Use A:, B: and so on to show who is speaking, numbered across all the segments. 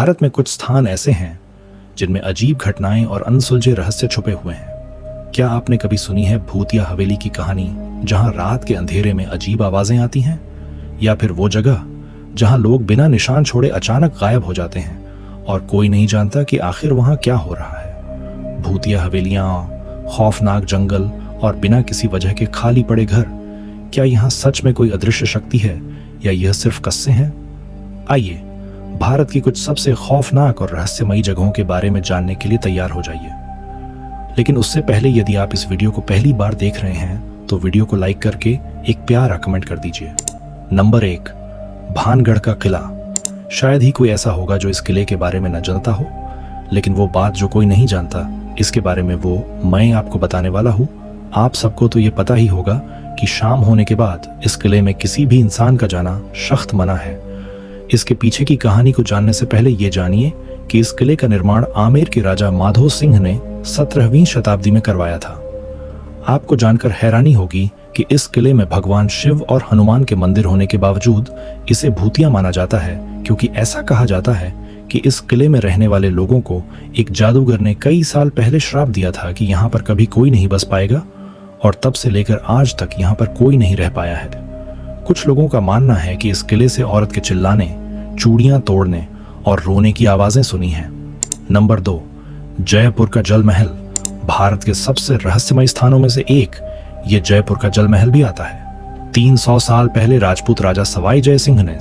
A: भारत में कुछ स्थान ऐसे हैं जिनमें अजीब घटनाएं और अनसुलझे रहस्य छुपे हुए हैं। क्या आपने कभी सुनी है भूतिया हवेली की कहानी, जहां रात के अंधेरे में अजीब आवाजें आती हैं? या फिर वो जगह जहां लोग बिना निशान छोड़े अचानक गायब हो जाते हैं और कोई नहीं जानता कि आखिर वहां क्या हो रहा है? भूतिया हवेलियां, खौफनाक जंगल और बिना किसी वजह के खाली पड़े घर, क्या यहाँ सच में कोई अदृश्य शक्ति है या यह सिर्फ कस्से हैं? आइए भारत की कुछ सबसे खौफनाक और रहस्यमयी जगहों के बारे में जानने के लिए तैयार हो जाइए। लेकिन उससे पहले यदि आप इस वीडियो को पहली बार देख रहे हैं तो वीडियो को लाइक करके एक प्यारा कमेंट कर दीजिए। नंबर 1, भानगढ़ का किला। शायद ही कोई ऐसा होगा जो इस किले के बारे में न जानता हो, लेकिन वो बात जो कोई नहीं जानता, इसके बारे में वो मैं आपको बताने वाला हूँ। आप सबको तो ये पता ही होगा कि शाम होने के बाद इस किले में किसी भी इंसान का जाना सख्त मना है। इसके पीछे की कहानी को जानने से पहले ये जानिए कि इस किले का निर्माण आमेर के राजा माधो सिंह ने 17वीं शताब्दी में करवाया था। आपको जानकर हैरानी होगी कि इस किले में भगवान शिव और हनुमान के मंदिर होने के बावजूद इसे भूतिया माना जाता है, क्योंकि ऐसा कहा जाता है कि इस किले में रहने वाले लोगों को एक जादूगर ने कई साल पहले श्राप दिया था कि यहाँ पर कभी कोई नहीं बस पाएगा, और तब से लेकर आज तक यहाँ पर कोई नहीं रह पाया है। कुछ लोगों का मानना है कि इस किले से औरत के चिल्लाने, चूड़ियां तोड़ने और रोने की आवाजें सुनी हैं। नंबर 2, जयपुर का जल महल। भारत के सबसे रहस्यमय स्थानों में से एक ये जयपुर का जल महल भी आता है। 300 साल पहले राजपूत राजा सवाई जय सिंह ने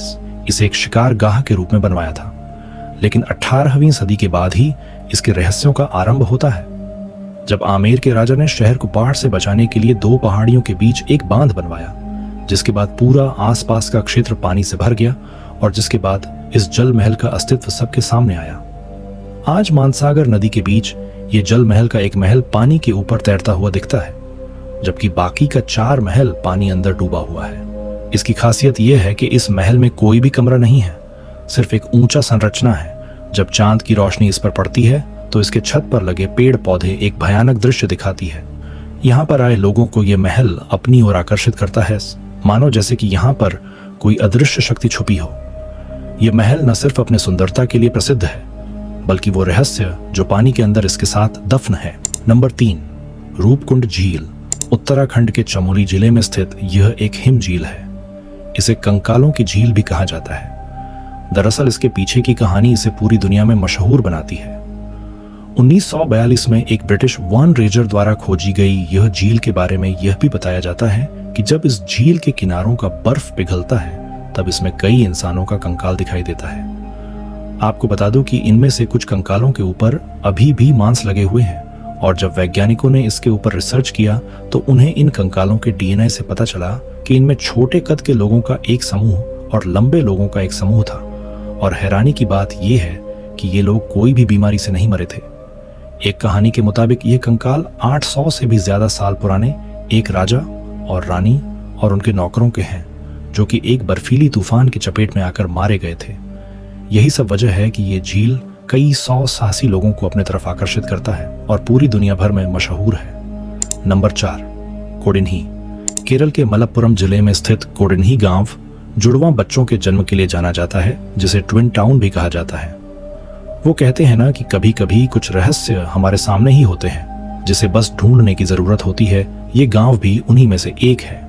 A: इसे एक शिकार गाह के रूप में बनवाया था, लेकिन 18वीं सदी के बाद ही इसके रहस्यों का आरंभ होता है, जब आमेर के राजा ने शहर को बाढ़ से बचाने के लिए 2 पहाड़ियों के बीच एक बांध बनवाया, जिसके बाद पूरा आसपास का क्षेत्र पानी से भर गया और जिसके बाद इस जल महल का अस्तित्व सबके सामने आया। आज मानसागर नदी के बीच ये जल महल का एक महल पानी के ऊपर तैरता हुआ दिखता है, जबकि बाकी का 4 महल पानी अंदर डूबा हुआ है। इसकी खासियत यह है कि इस महल में कोई भी कमरा नहीं है, सिर्फ एक ऊंचा संरचना है। जब चांद की रोशनी इस पर पड़ती है तो इसके छत पर लगे पेड़ पौधे एक भयानक दृश्य दिखाती है। यहाँ पर आए लोगों को यह महल अपनी ओर आकर्षित करता है, मानो जैसे कि यहाँ पर कोई अदृश्य शक्ति छुपी हो। यह महल न सिर्फ अपने सुंदरता के लिए प्रसिद्ध है, बल्कि वो रहस्य जो पानी के अंदर इसके साथ दफन है। नंबर 3, रूपकुंड झील। उत्तराखंड के चमोली जिले में स्थित यह एक हिम झील है। इसे कंकालों की झील भी कहा जाता है। दरअसल इसके पीछे की कहानी इसे पूरी दुनिया में मशहूर बनाती है। 1942 में एक ब्रिटिश वॉन रेजर द्वारा खोजी गई यह झील के बारे में यह भी बताया जाता है कि जब इस झील के किनारों का बर्फ पिघलता है तब इसमें कई इंसानों का कंकाल दिखाई देता है। आपको बता दूं कि इनमें से कुछ कंकालों के ऊपर अभी भी मांस लगे हुए हैं, और जब वैज्ञानिकों ने इसके ऊपर रिसर्च किया तो उन्हें इन कंकालों के डीएनए से पता चला कि इनमें छोटे कद के लोगों का एक समूह और लंबे लोगों का एक समूह था। और हैरानी की बात यह है कि ये लोग कोई भी बीमारी से नहीं मरे थे। एक कहानी के मुताबिक ये कंकाल 800 से भी ज्यादा साल पुराने एक राजा और रानी और उनके नौकरों के हैं, जो कि एक बर्फीली तूफान की चपेट में आकर मारे गए थे। यही सब वजह है कि ये झील कई 100 साहसी लोगों को अपने तरफ आकर्षित करता है और पूरी दुनिया भर में मशहूर है। नंबर 4, कोडिन्ही। केरल के मलप्पुरम जिले में स्थित कोडिन्ही गांव जुड़वां बच्चों के जन्म के लिए जाना जाता है, जिसे ट्विन टाउन भी कहा जाता है। वो कहते हैं ना कि कभी कभी कुछ रहस्य हमारे सामने ही होते हैं, जिसे बस ढूंढने की जरूरत होती है। ये गांव भी उन्हीं में से एक है।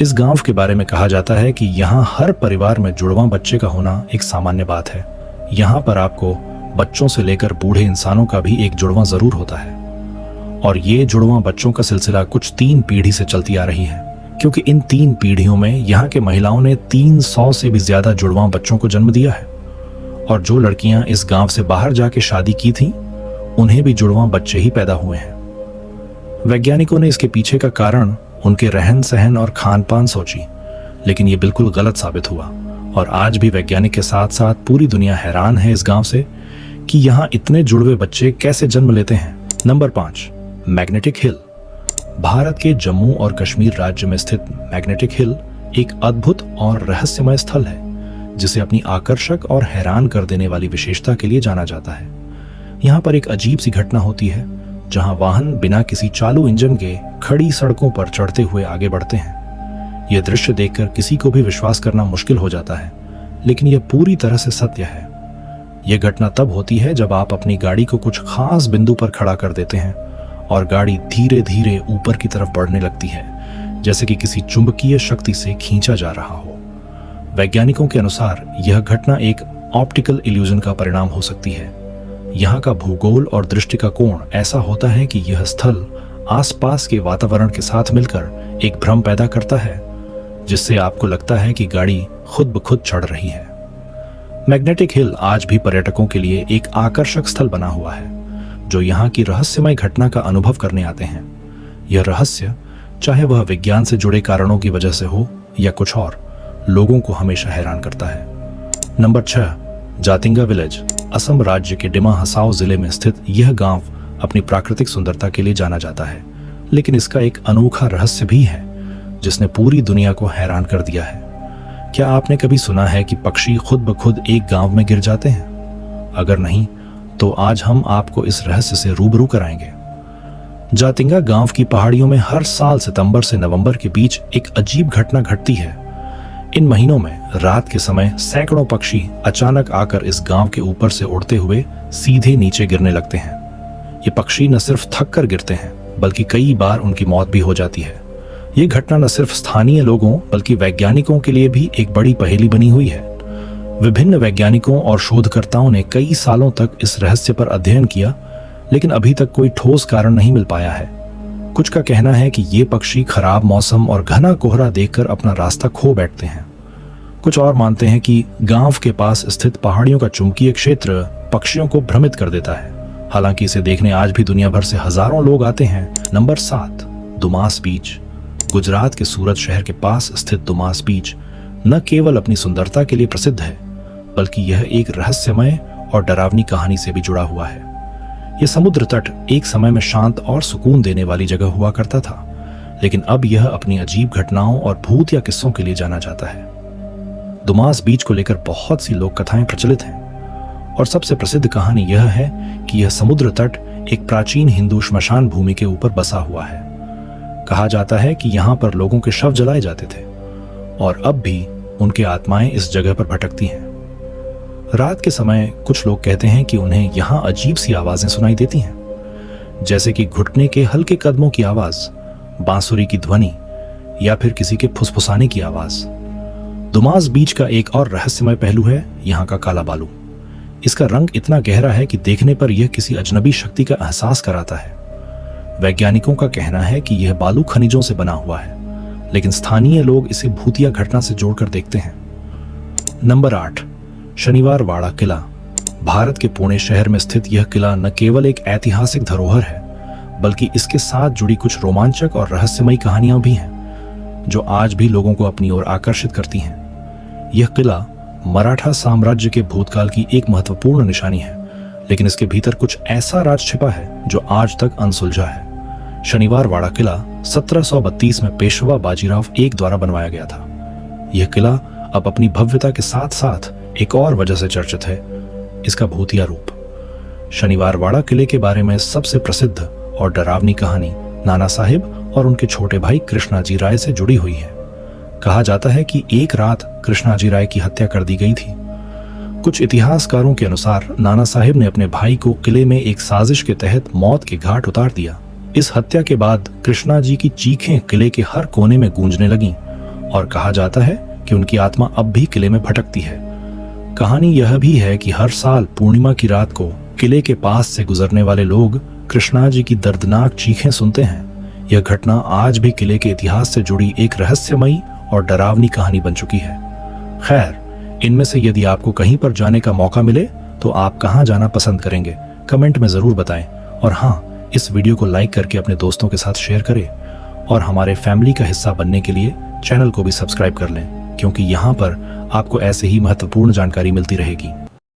A: इस गांव के बारे में कहा जाता है कि यहाँ हर परिवार में जुड़वां बच्चे का होना एक सामान्य बात है। यहाँ पर आपको बच्चों से लेकर बूढ़े इंसानों का भी एक जुड़वां जरूर होता है, और ये जुड़वां बच्चों का सिलसिला कुछ 3 पीढ़ी से चलती आ रही है, क्योंकि इन 3 पीढ़ियों में यहाँ के महिलाओं ने 300 से भी ज्यादा जुड़वां बच्चों को जन्म दिया है। और जो लड़कियां इस गांव से बाहर जाके शादी की थीं, उन्हें भी जुड़वां बच्चे ही पैदा हुए हैं। वैज्ञानिकों ने इसके पीछे का कारण उनके रहन सहन और खान पान सोची, लेकिन ये बिल्कुल गलत साबित हुआ। और आज भी वैज्ञानिक के साथ साथ पूरी दुनिया हैरान है इस गांव से कि यहाँ इतने जुड़वे बच्चे कैसे जन्म लेते हैं। Number 5, magnetic hill. भारत के जम्मू और कश्मीर राज्य में स्थित मैग्नेटिक हिल एक अद्भुत और रहस्यमय स्थल है, जिसे अपनी आकर्षक और हैरान कर देने वाली विशेषता के लिए जाना जाता है। यहाँ पर एक अजीब सी घटना होती है, जहाँ वाहन बिना किसी चालू इंजन के खड़ी सड़कों पर चढ़ते हुए आगे बढ़ते हैं। यह दृश्य देखकर किसी को भी विश्वास करना मुश्किल हो जाता है, लेकिन यह पूरी तरह से सत्य है। यह घटना तब होती है जब आप अपनी गाड़ी को कुछ खास बिंदु पर खड़ा कर देते हैं और गाड़ी धीरे धीरे ऊपर की तरफ बढ़ने लगती है, जैसे कि किसी चुंबकीय शक्ति से खींचा जा रहा हो। वैज्ञानिकों के अनुसार यह घटना एक ऑप्टिकल इल्यूजन का परिणाम हो सकती है। यहाँ का भूगोल और दृष्टि का कोण ऐसा होता है कि यह स्थल आसपास के वातावरण के साथ मिलकर एक भ्रम पैदा करता है, जिससे आपको लगता है कि गाड़ी खुद ब खुद चढ़ रही है। मैग्नेटिक हिल आज भी पर्यटकों के लिए एक आकर्षक स्थल बना हुआ है, जो यहाँ की रहस्यमय घटना का अनुभव करने आते हैं। यह रहस्य, चाहे वह विज्ञान से जुड़े कारणों की वजह से हो या कुछ और, लोगों को हमेशा हैरान करता है। Number 6, जातिंगा village. असम राज्य के डिमा हसाओ जिले में स्थित यह गांव अपनी प्राकृतिक सुंदरता के लिए जाना जाता है, लेकिन इसका एक अनोखा रहस्य भी है जिसने पूरी दुनिया को हैरान कर दिया है। क्या आपने कभी सुना है कि पक्षी खुद ब खुद एक गांव में गिर जाते हैं? अगर नहीं, तो आज हम आपको इस रहस्य से रूबरू कराएंगे। जातिंगा गांव की पहाड़ियों में हर साल सितंबर से नवंबर के बीच एक अजीब घटना घटती है। इन महीनों में रात के समय सैकड़ों पक्षी अचानक आकर इस गांव के ऊपर से उड़ते हुए सीधे नीचे गिरने लगते हैं। ये पक्षी न सिर्फ थक कर गिरते हैं, बल्कि कई बार उनकी मौत भी हो जाती है। ये घटना न सिर्फ स्थानीय लोगों बल्कि वैज्ञानिकों के लिए भी एक बड़ी पहेली बनी हुई है। विभिन्न वैज्ञानिकों और शोधकर्ताओं ने कई सालों तक इस रहस्य पर अध्ययन किया, लेकिन अभी तक कोई ठोस कारण नहीं मिल पाया है। कुछ का कहना है कि ये पक्षी खराब मौसम और घना कोहरा देखकर अपना रास्ता खो बैठते हैं। कुछ और मानते हैं कि गांव के पास स्थित पहाड़ियों का चुंबकीय क्षेत्र पक्षियों को भ्रमित कर देता है। हालांकि इसे देखने आज भी दुनिया भर से हजारों लोग आते हैं। नंबर 7, दुमास बीच। गुजरात के सूरत शहर के पास स्थित दुमास बीच न केवल अपनी सुंदरता के लिए प्रसिद्ध है, बल्कि यह एक रहस्यमय और डरावनी कहानी से भी जुड़ा हुआ है। यह समुद्र तट एक समय में शांत और सुकून देने वाली जगह हुआ करता था, लेकिन अब यह अपनी अजीब घटनाओं और भूत या किस्सों के लिए जाना जाता है। दुमास बीच को लेकर बहुत सी लोक कथाएं प्रचलित हैं, और सबसे प्रसिद्ध कहानी यह है कि यह समुद्र तट एक प्राचीन हिंदू श्मशान भूमि के ऊपर बसा हुआ है। कहा जाता है कि यहाँ पर लोगों के शव जलाए जाते थे और अब भी उनकी आत्माएं इस जगह पर भटकती हैं। रात के समय कुछ लोग कहते हैं कि उन्हें यहाँ अजीब सी आवाजें सुनाई देती हैं, जैसे कि घुटने के हल्के कदमों की आवाज, बांसुरी की ध्वनि या फिर किसी के फुसफुसाने की आवाज। दुमास बीच का एक और रहस्यमय पहलू है यहाँ का काला बालू। इसका रंग इतना गहरा है कि देखने पर यह किसी अजनबी शक्ति का एहसास कराता है। वैज्ञानिकों का कहना है कि यह बालू खनिजों से बना हुआ है, लेकिन स्थानीय लोग इसे भूतिया घटना से जोड़कर देखते हैं। नंबर 8, शनिवार वाड़ा किला। भारत के पुणे शहर में स्थित यह किला न केवल एक ऐतिहासिक धरोहर है, बल्कि इसके साथ जुड़ी कुछ रोमांचक और रहस्यमयी कहानियां भी हैं, जो आज भी लोगों को अपनी ओर आकर्षित करती हैं। यह किला मराठा साम्राज्य के भूतकाल की एक महत्वपूर्ण निशानी है, लेकिन इसके भीतर कुछ ऐसा राज छिपा है जो आज तक अनसुलझा है। शनिवार वाड़ा किला 1732 में पेशवा बाजीराव एक द्वारा बनवाया गया था। यह किला अब अपनी भव्यता के साथ साथ एक और वजह से चर्चित है, इसका भूतिया रूप। शनिवार वाड़ा किले के बारे में सबसे प्रसिद्ध और डरावनी कहानी नाना साहिब और उनके छोटे भाई कृष्णाजी राय से जुड़ी हुई है। कहा जाता है कि एक रात कृष्णाजी राय की हत्या कर दी गई थी। कुछ इतिहासकारों के अनुसार नाना साहिब ने अपने भाई को किले में एक साजिश के तहत मौत के घाट उतार दिया। इस हत्या के बाद कृष्णा जी की चीखें किले के हर कोने में गूंजने लगीं और कहा जाता है कि उनकी आत्मा अब भी किले में भटकती है। कहानी यह भी है कि हर साल पूर्णिमा की रात को किले के पास से गुजरने वाले लोग कृष्णा जी की दर्दनाक चीखें सुनते हैं। यह घटना आज भी किले के इतिहास से जुड़ी एक रहस्यमयी और डरावनी कहानी बन चुकी है। खैर, इनमें से यदि आपको कहीं पर जाने का मौका मिले तो आप कहां जाना पसंद करेंगे, कमेंट में जरूर बताएं। और हाँ, इस वीडियो को लाइक करके अपने दोस्तों के साथ शेयर करें और हमारे फैमिली का हिस्सा बनने के लिए चैनल को भी सब्सक्राइब कर लें, क्योंकि यहाँ पर आपको ऐसे ही महत्वपूर्ण जानकारी मिलती रहेगी।